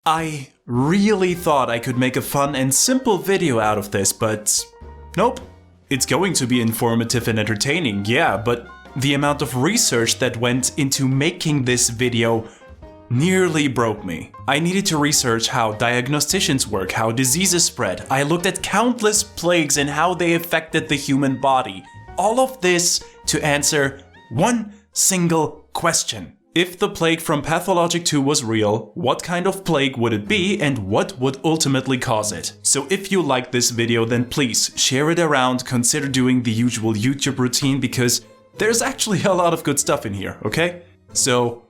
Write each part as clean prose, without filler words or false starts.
I really thought I could make a fun and simple video out of this, but nope. It's going to be informative and entertaining, yeah, but the amount of research that went into making this video nearly broke me. I needed to research how diagnosticians work, how diseases spread. I looked at countless plagues and how they affected the human body. All of this to answer one single question. If the plague from Pathologic 2 was real, what kind of plague would it be and what would ultimately cause it? So if you like this video, then please share it around, consider doing the usual YouTube routine because there's actually a lot of good stuff in here, okay? So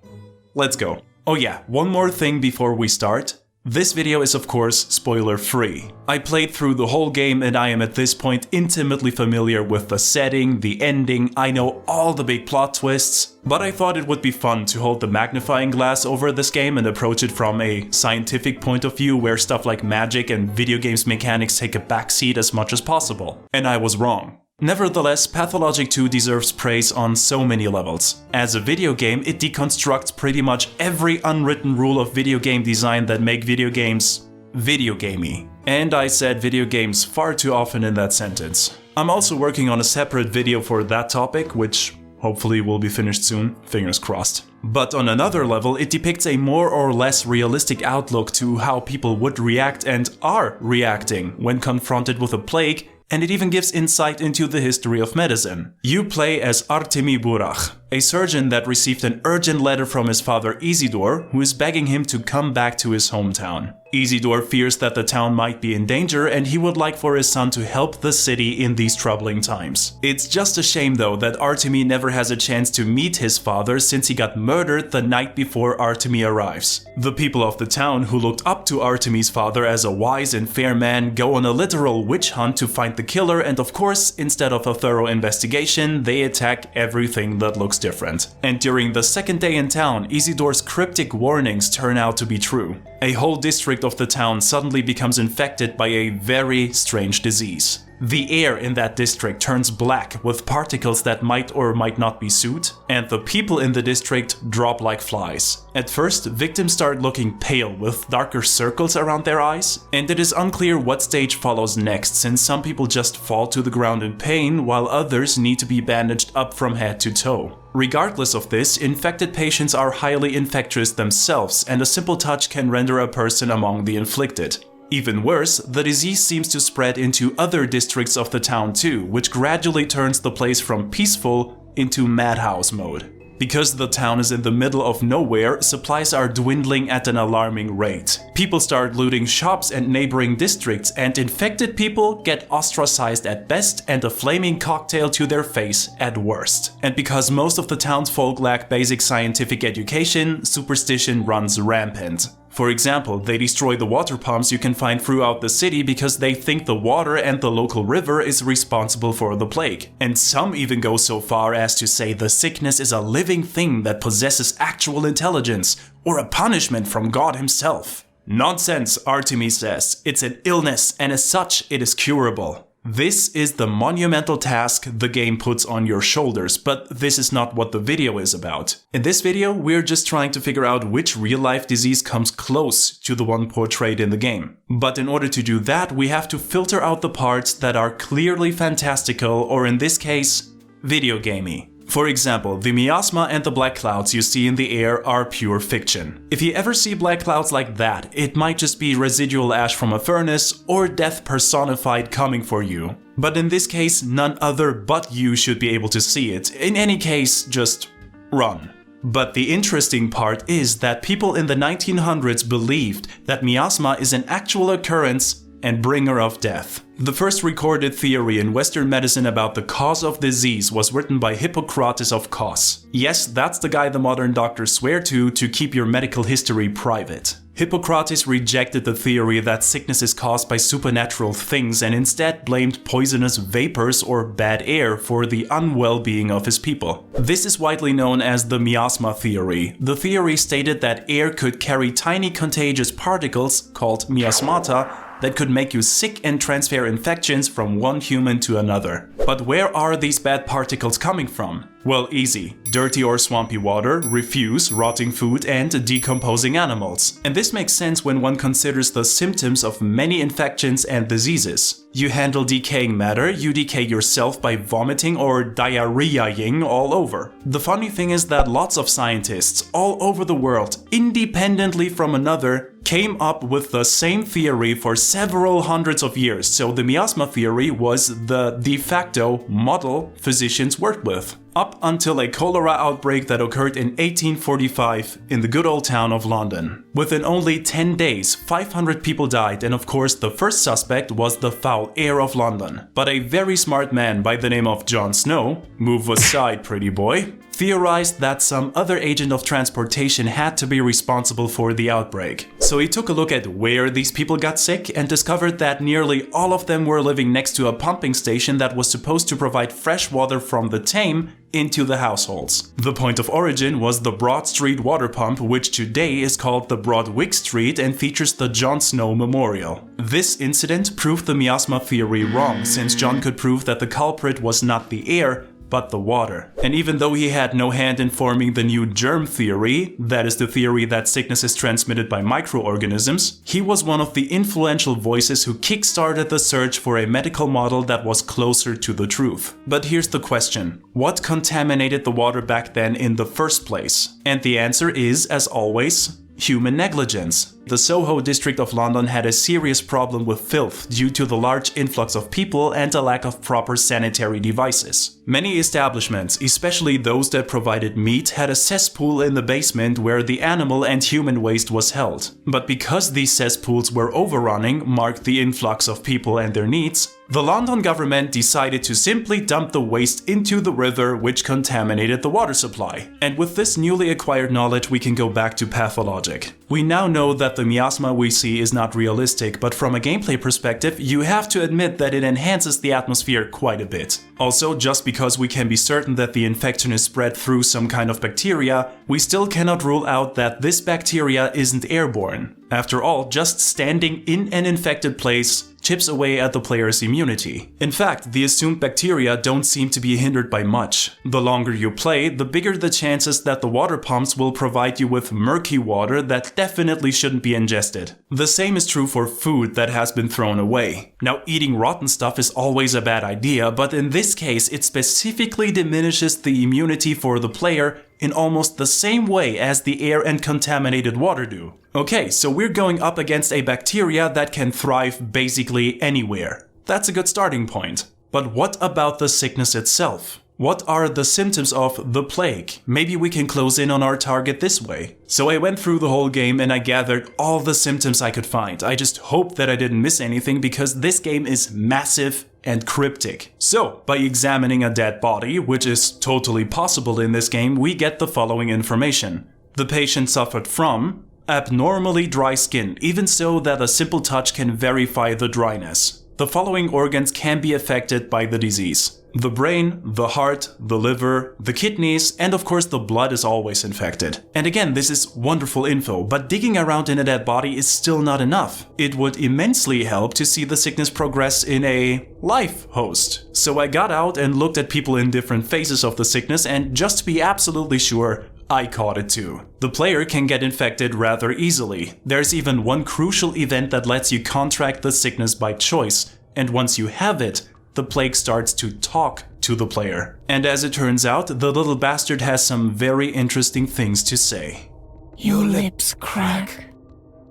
let's go. Oh yeah, one more thing before we start. This video is of course spoiler free. I played through the whole game and I am at this point intimately familiar with the setting, the ending, I know all the big plot twists, but I thought it would be fun to hold the magnifying glass over this game and approach it from a scientific point of view where stuff like magic and video games mechanics take a backseat as much as possible. And I was wrong. Nevertheless, Pathologic 2 deserves praise on so many levels. As a video game, it deconstructs pretty much every unwritten rule of video game design that make video games video gamey. And I said video games far too often in that sentence. I'm also working on a separate video for that topic, which hopefully will be finished soon, fingers crossed. But on another level, it depicts a more or less realistic outlook to how people would react and are reacting when confronted with a plague, and it even gives insight into the history of medicine. You play as Artemi Burach, a surgeon that received an urgent letter from his father Isidore, who is begging him to come back to his hometown. Isidore fears that the town might be in danger and he would like for his son to help the city in these troubling times. It's just a shame though that Artemi never has a chance to meet his father since he got murdered the night before Artemi arrives. The people of the town who looked up to Artemi's father as a wise and fair man go on a literal witch hunt to find the killer, and of course, instead of a thorough investigation, they attack everything that looks different. And during the second day in town, Isidore's cryptic warnings turn out to be true. A whole district of the town suddenly becomes infected by a very strange disease. The air in that district turns black with particles that might or might not be soot, and the people in the district drop like flies. At first, victims start looking pale with darker circles around their eyes, and it is unclear what stage follows next since some people just fall to the ground in pain while others need to be bandaged up from head to toe. Regardless of this, infected patients are highly infectious themselves, and a simple touch can render a person among the inflicted. Even worse, the disease seems to spread into other districts of the town too, which gradually turns the place from peaceful into madhouse mode. Because the town is in the middle of nowhere, supplies are dwindling at an alarming rate. People start looting shops and neighboring districts, and infected people get ostracized at best and a flaming cocktail to their face at worst. And because most of the townsfolk lack basic scientific education, superstition runs rampant. For example, they destroy the water pumps you can find throughout the city because they think the water and the local river is responsible for the plague. And some even go so far as to say the sickness is a living thing that possesses actual intelligence, or a punishment from God himself. Nonsense, Artemi says. It's an illness, and as such, it is curable. This is the monumental task the game puts on your shoulders, but this is not what the video is about. In this video, we're just trying to figure out which real-life disease comes close to the one portrayed in the game. But in order to do that, we have to filter out the parts that are clearly fantastical, or in this case, video gamey. For example, the miasma and the black clouds you see in the air are pure fiction. If you ever see black clouds like that, it might just be residual ash from a furnace or death personified coming for you. But in this case, none other but you should be able to see it. In any case, just run. But the interesting part is that people in the 1900s believed that miasma is an actual occurrence and bringer of death. The first recorded theory in Western medicine about the cause of disease was written by Hippocrates of Kos. Yes, that's the guy the modern doctors swear to keep your medical history private. Hippocrates rejected the theory that sickness is caused by supernatural things and instead blamed poisonous vapors or bad air for the unwell-being of his people. This is widely known as the miasma theory. The theory stated that air could carry tiny contagious particles, called miasmata, that could make you sick and transfer infections from one human to another. But where are these bad particles coming from? Well, easy. Dirty or swampy water, refuse, rotting food, and decomposing animals. And this makes sense when one considers the symptoms of many infections and diseases. You handle decaying matter, you decay yourself by vomiting or diarrheaing all over. The funny thing is that lots of scientists all over the world, independently from another, came up with the same theory for several hundreds of years, so the miasma theory was the de facto model physicians worked with. Up until a cholera outbreak that occurred in 1845 in the good old town of London. Within only 10 days, 500 people died, and of course the first suspect was the foul air of London. But a very smart man by the name of Jon Snow, move aside pretty boy, theorized that some other agent of transportation had to be responsible for the outbreak. So he took a look at where these people got sick and discovered that nearly all of them were living next to a pumping station that was supposed to provide fresh water from the Thames into the households. The point of origin was the Broad Street water pump, which today is called the Broadwick Street and features the Jon Snow Memorial. This incident proved the miasma theory wrong, since Jon could prove that the culprit was not the air, but the water. And even though he had no hand in forming the new germ theory, that is the theory that sickness is transmitted by microorganisms, he was one of the influential voices who kickstarted the search for a medical model that was closer to the truth. But here's the question: what contaminated the water back then in the first place? And the answer is, as always, human negligence. The Soho district of London had a serious problem with filth due to the large influx of people and a lack of proper sanitary devices. Many establishments, especially those that provided meat, had a cesspool in the basement where the animal and human waste was held. But because these cesspools were overrunning, marked the influx of people and their needs, the London government decided to simply dump the waste into the river, which contaminated the water supply. And with this newly acquired knowledge, we can go back to Pathologic. We now know that the miasma we see is not realistic, but from a gameplay perspective, you have to admit that it enhances the atmosphere quite a bit. Also, just because we can be certain that the infection is spread through some kind of bacteria, we still cannot rule out that this bacteria isn't airborne. After all, just standing in an infected place chips away at the player's immunity. In fact, the assumed bacteria don't seem to be hindered by much. The longer you play, the bigger the chances that the water pumps will provide you with murky water that definitely shouldn't be ingested. The same is true for food that has been thrown away. Now, eating rotten stuff is always a bad idea, but in this case, it specifically diminishes the immunity for the player in almost the same way as the air and contaminated water do. Okay, so we're going up against a bacteria that can thrive basically anywhere. That's a good starting point. But what about the sickness itself? What are the symptoms of the plague? Maybe we can close in on our target this way. So I went through the whole game and I gathered all the symptoms I could find. I just hope that I didn't miss anything because this game is massive and cryptic. So, by examining a dead body, which is totally possible in this game, we get the following information. The patient suffered from abnormally dry skin, even so that a simple touch can verify the dryness. The following organs can be affected by the disease. The brain, the heart, the liver, the kidneys, and of course the blood is always infected. And again, this is wonderful info, but digging around in a dead body is still not enough. It would immensely help to see the sickness progress in a live host. So I got out and looked at people in different phases of the sickness, and just to be absolutely sure, I caught it too. The player can get infected rather easily. There's even one crucial event that lets you contract the sickness by choice, and once you have it, the plague starts to talk to the player. And as it turns out, the little bastard has some very interesting things to say. Your lips crack.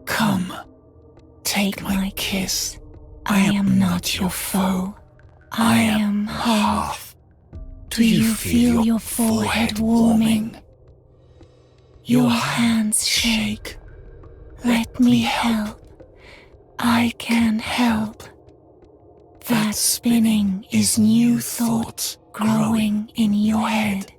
Come, take my kiss. I am not your foe. I am half. Do you feel your forehead warming? Your hands shake. Let me help. I can help. That spinning is new thoughts growing in your head.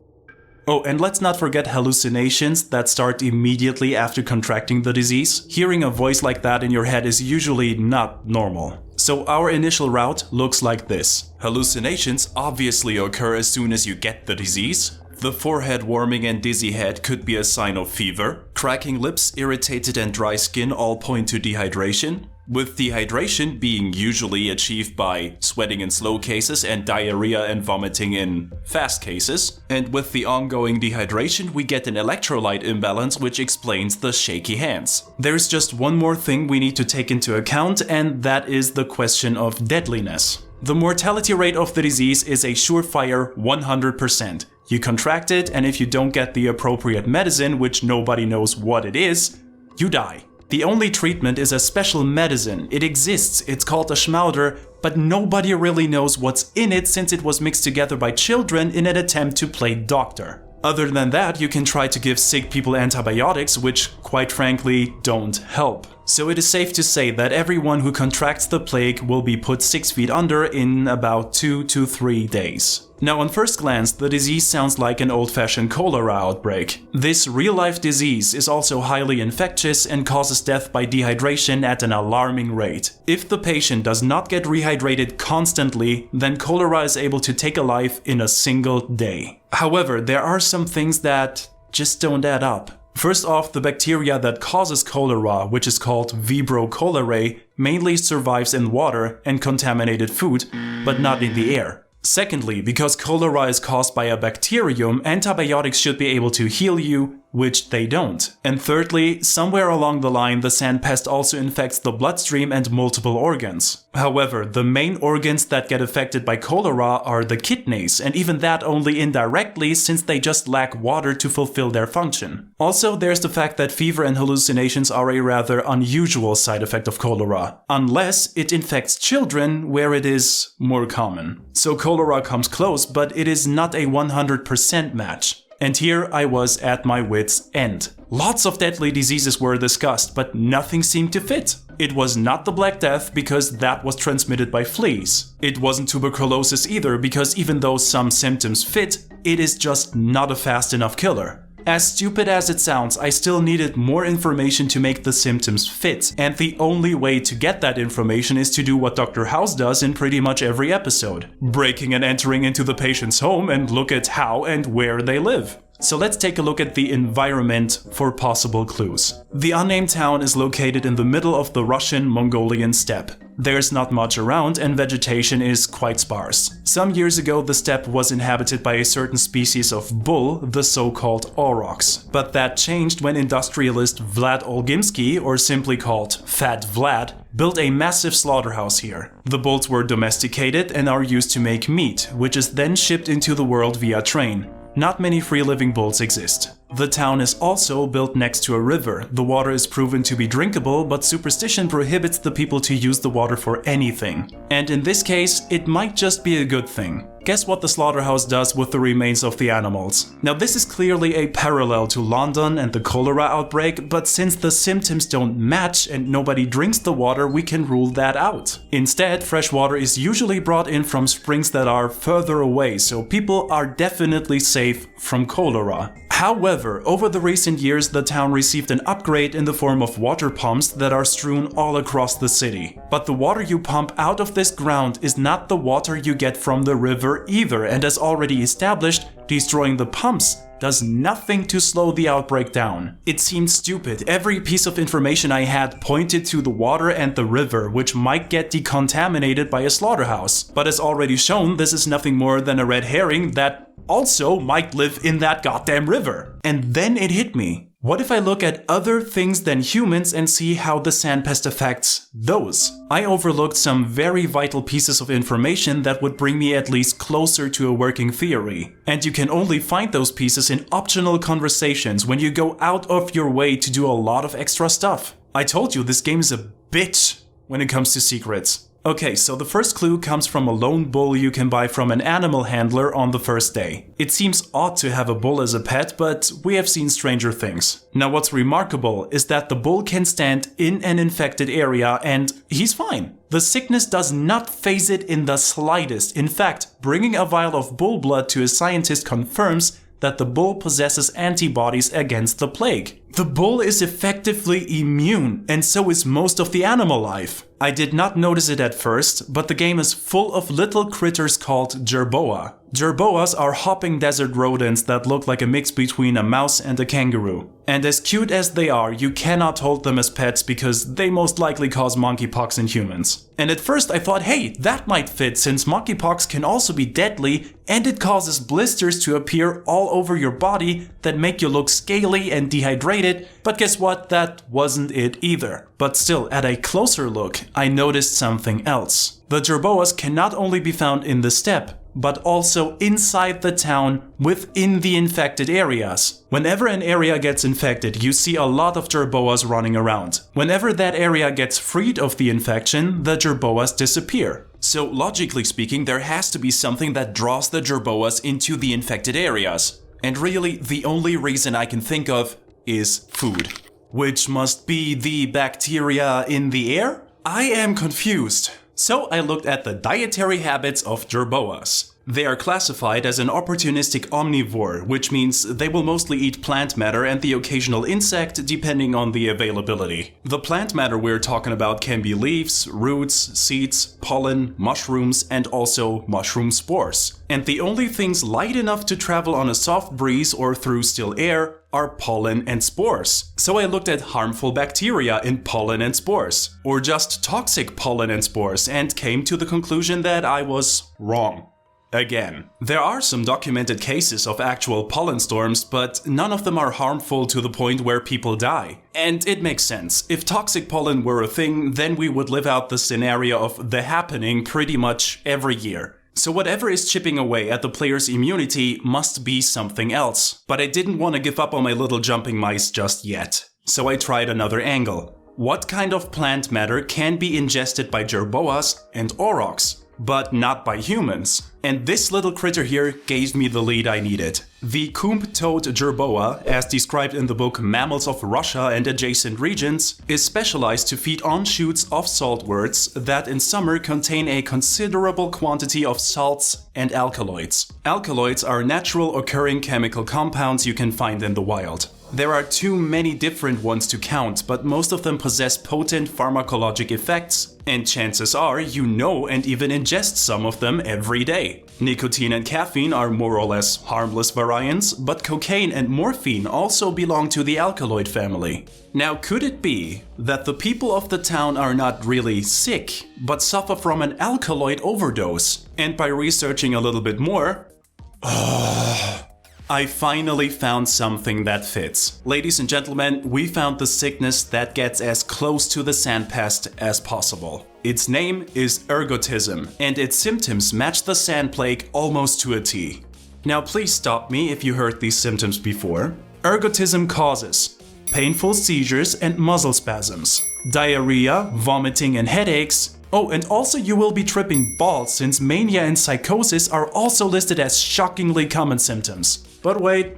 Oh, and let's not forget hallucinations that start immediately after contracting the disease. Hearing a voice like that in your head is usually not normal. So our initial route looks like this. Hallucinations obviously occur as soon as you get the disease. The forehead warming and dizzy head could be a sign of fever. Cracking lips, irritated and dry skin all point to dehydration. with dehydration being usually achieved by sweating in slow cases and diarrhea and vomiting in fast cases. And with the ongoing dehydration, we get an electrolyte imbalance, which explains the shaky hands. There's just one more thing we need to take into account, and that is the question of deadliness. The mortality rate of the disease is a surefire 100%. You contract it, and if you don't get the appropriate medicine, which nobody knows what it is, you die. The only treatment is a special medicine. It exists, it's called a Schmauder, but nobody really knows what's in it since it was mixed together by children in an attempt to play doctor. Other than that, you can try to give sick people antibiotics, which, quite frankly, don't help. So it is safe to say that everyone who contracts the plague will be put 6 feet under in about 2 to 3 days. Now, on first glance, the disease sounds like an old-fashioned cholera outbreak. This real-life disease is also highly infectious and causes death by dehydration at an alarming rate. If the patient does not get rehydrated constantly, then cholera is able to take a life in a single day. However, there are some things that just don't add up. First off, the bacteria that causes cholera, which is called Vibrio cholerae, mainly survives in water and contaminated food, but not in the air. Secondly, because cholera is caused by a bacterium, antibiotics should be able to heal you, which they don't. And thirdly, somewhere along the line, the sand pest also infects the bloodstream and multiple organs. However, the main organs that get affected by cholera are the kidneys, and even that only indirectly since they just lack water to fulfill their function. Also, there's the fact that fever and hallucinations are a rather unusual side effect of cholera, unless it infects children where it is more common. So cholera comes close, but it is not a 100% match. And here I was at my wit's end. Lots of deadly diseases were discussed, but nothing seemed to fit. It was not the Black Death because that was transmitted by fleas. It wasn't tuberculosis either because even though some symptoms fit, it is just not a fast enough killer. As stupid as it sounds, I still needed more information to make the symptoms fit, and the only way to get that information is to do what Dr. House does in pretty much every episode. Breaking and entering into the patient's home and look at how and where they live. So let's take a look at the environment for possible clues. The unnamed town is located in the middle of the Russian-Mongolian steppe. There's not much around and vegetation is quite sparse. Some years ago the steppe was inhabited by a certain species of bull, the so-called aurochs. But that changed when industrialist Vlad Olgimsky, or simply called Fat Vlad, built a massive slaughterhouse here. The bulls were domesticated and are used to make meat, which is then shipped into the world via train. Not many free-living bulls exist. The town is also built next to a river. The water is proven to be drinkable, but superstition prohibits the people to use the water for anything. And in this case, it might just be a good thing. Guess what the slaughterhouse does with the remains of the animals? Now this is clearly a parallel to London and the cholera outbreak, but since the symptoms don't match and nobody drinks the water, we can rule that out. Instead, fresh water is usually brought in from springs that are further away, so people are definitely safe from cholera. However, over the recent years, the town received an upgrade in the form of water pumps that are strewn all across the city. But the water you pump out of this ground is not the water you get from the river either, and as already established, destroying the pumps does nothing to slow the outbreak down. It seemed stupid. Every piece of information I had pointed to the water and the river, which might get decontaminated by a slaughterhouse. But as already shown, this is nothing more than a red herring that also might live in that goddamn river. And then it hit me. What if I look at other things than humans and see how the sandpest affects those? I overlooked some very vital pieces of information that would bring me at least closer to a working theory. And you can only find those pieces in optional conversations when you go out of your way to do a lot of extra stuff. I told you this game is a bitch when it comes to secrets. Okay, so the first clue comes from a lone bull you can buy from an animal handler on the first day. It seems odd to have a bull as a pet, but we have seen stranger things. Now what's remarkable is that the bull can stand in an infected area and he's fine. The sickness does not faze it in the slightest. In fact, bringing a vial of bull blood to a scientist confirms that the bull possesses antibodies against the plague. The bull is effectively immune, and so is most of the animal life. I did not notice it at first, but the game is full of little critters called jerboa. Jerboas are hopping desert rodents that look like a mix between a mouse and a kangaroo. And as cute as they are, you cannot hold them as pets because they most likely cause monkeypox in humans. And at first I thought, hey, that might fit since monkeypox can also be deadly and it causes blisters to appear all over your body that make you look scaly and dehydrated, but guess what? That wasn't it either. But still, at a closer look, I noticed something else. The jerboas can not only be found in the steppe, but also inside the town within the infected areas. Whenever an area gets infected, you see a lot of jerboas running around. Whenever that area gets freed of the infection, the jerboas disappear. So logically speaking, there has to be something that draws the jerboas into the infected areas. And really, the only reason I can think of is food. Which must be the bacteria in the air? I am confused. So I looked at the dietary habits of jerboas. They are classified as an opportunistic omnivore, which means they will mostly eat plant matter and the occasional insect depending on the availability. The plant matter we're talking about can be leaves, roots, seeds, pollen, mushrooms, and also mushroom spores. And the only things light enough to travel on a soft breeze or through still air are pollen and spores. So I looked at harmful bacteria in pollen and spores, or just toxic pollen and spores, and came to the conclusion that I was wrong. Again. There are some documented cases of actual pollen storms, but none of them are harmful to the point where people die. And it makes sense. If toxic pollen were a thing, then we would live out the scenario of The Happening pretty much every year. So whatever is chipping away at the player's immunity must be something else. But I didn't want to give up on my little jumping mice just yet. So I tried another angle. What kind of plant matter can be ingested by jerboas and aurochs, but not by humans? And this little critter here gave me the lead I needed. The comb-toed jerboa, as described in the book Mammals of Russia and Adjacent Regions, is specialized to feed on shoots of saltworts that in summer contain a considerable quantity of salts and alkaloids. Alkaloids are natural occurring chemical compounds you can find in the wild. There are too many different ones to count, but most of them possess potent pharmacologic effects, and chances are you know and even ingest some of them every day. Nicotine and caffeine are more or less harmless variants, but cocaine and morphine also belong to the alkaloid family. Now, could it be that the people of the town are not really sick, but suffer from an alkaloid overdose? And by researching a little bit more, I finally found something that fits. Ladies and gentlemen, we found the sickness that gets as close to the sandpest as possible. Its name is ergotism, and its symptoms match the sand plague almost to a T. Now please stop me if you heard these symptoms before. Ergotism causes painful seizures and muscle spasms, diarrhea, vomiting and headaches. Oh, and also you will be tripping balls since mania and psychosis are also listed as shockingly common symptoms. But wait,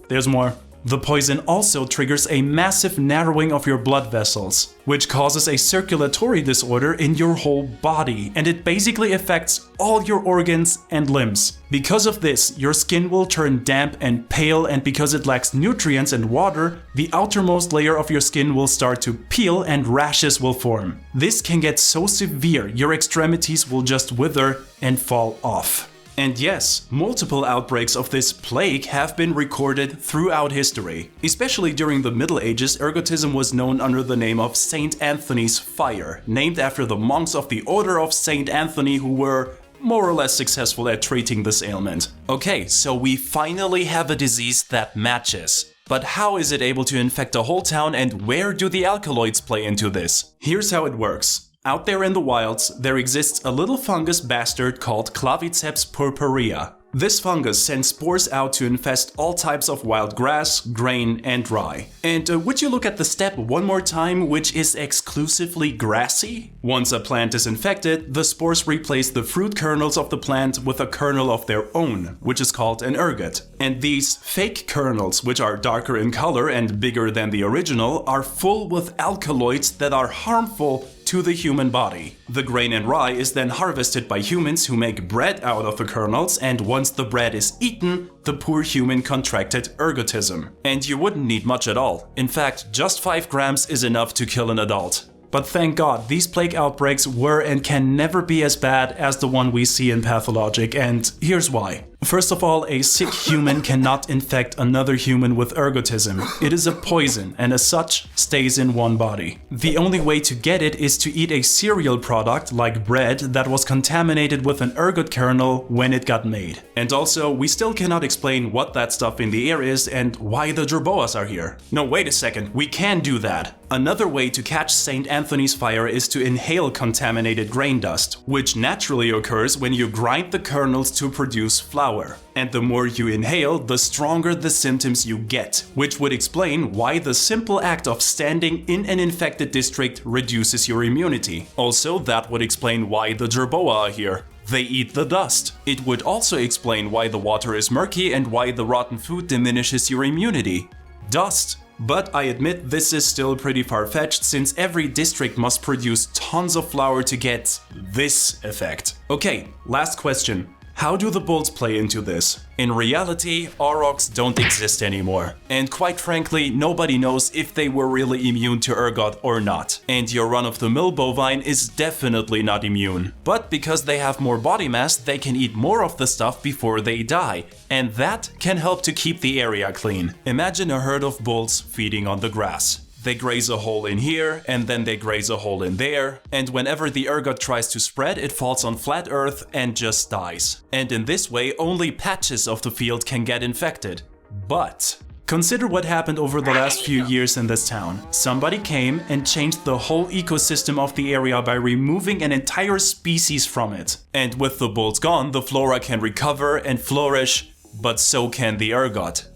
there's more. The poison also triggers a massive narrowing of your blood vessels, which causes a circulatory disorder in your whole body, and it basically affects all your organs and limbs. Because of this, your skin will turn damp and pale, and because it lacks nutrients and water, the outermost layer of your skin will start to peel and rashes will form. This can get so severe, your extremities will just wither and fall off. And yes, multiple outbreaks of this plague have been recorded throughout history. Especially during the Middle Ages, ergotism was known under the name of Saint Anthony's Fire, named after the monks of the Order of Saint Anthony who were more or less successful at treating this ailment. Okay, so we finally have a disease that matches. But how is it able to infect a whole town, and where do the alkaloids play into this? Here's how it works. Out there in the wilds, there exists a little fungus bastard called Claviceps purpurea. This fungus sends spores out to infest all types of wild grass, grain, and rye. And would you look at the steppe one more time, which is exclusively grassy? Once a plant is infected, the spores replace the fruit kernels of the plant with a kernel of their own, which is called an ergot. And these fake kernels, which are darker in color and bigger than the original, are full with alkaloids that are harmful to the human body. The grain and rye is then harvested by humans who make bread out of the kernels, and once the bread is eaten, the poor human contracted ergotism. And you wouldn't need much at all. In fact, just 5 grams is enough to kill an adult. But thank God, these plague outbreaks were and can never be as bad as the one we see in Pathologic, and here's why. First of all, a sick human cannot infect another human with ergotism. It is a poison and as such stays in one body. The only way to get it is to eat a cereal product like bread that was contaminated with an ergot kernel when it got made. And also, we still cannot explain what that stuff in the air is and why the jerboas are here. No, wait a second, we can do that. Another way to catch St. Anthony's fire is to inhale contaminated grain dust, which naturally occurs when you grind the kernels to produce flour. And the more you inhale, the stronger the symptoms you get, which would explain why the simple act of standing in an infected district reduces your immunity. Also, that would explain why the jerboa are here. They eat the dust. It would also explain why the water is murky and why the rotten food diminishes your immunity. Dust. But I admit this is still pretty far-fetched, since every district must produce tons of flour to get this effect. Okay, last question. How do the bulls play into this? In reality, aurochs don't exist anymore. And quite frankly, nobody knows if they were really immune to ergot or not. And your run-of-the-mill bovine is definitely not immune. But because they have more body mass, they can eat more of the stuff before they die. And that can help to keep the area clean. Imagine a herd of bulls feeding on the grass. They graze a hole in here, and then they graze a hole in there, and whenever the ergot tries to spread, it falls on flat earth and just dies. And in this way, only patches of the field can get infected. But consider what happened over the last few years in this town. Somebody came and changed the whole ecosystem of the area by removing an entire species from it. And with the bulls gone, the flora can recover and flourish, but so can the ergot.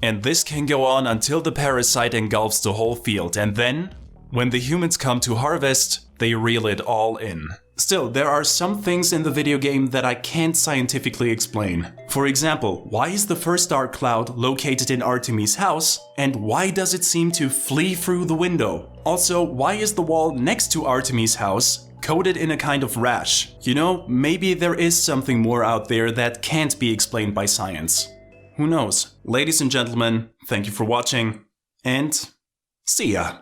And this can go on until the parasite engulfs the whole field, and then, when the humans come to harvest, they reel it all in. Still, there are some things in the video game that I can't scientifically explain. For example, why is the first dark cloud located in Artemis' house, and why does it seem to flee through the window? Also, why is the wall next to Artemis' house coated in a kind of rash? You know, maybe there is something more out there that can't be explained by science. Who knows? Ladies and gentlemen, thank you for watching, and see ya!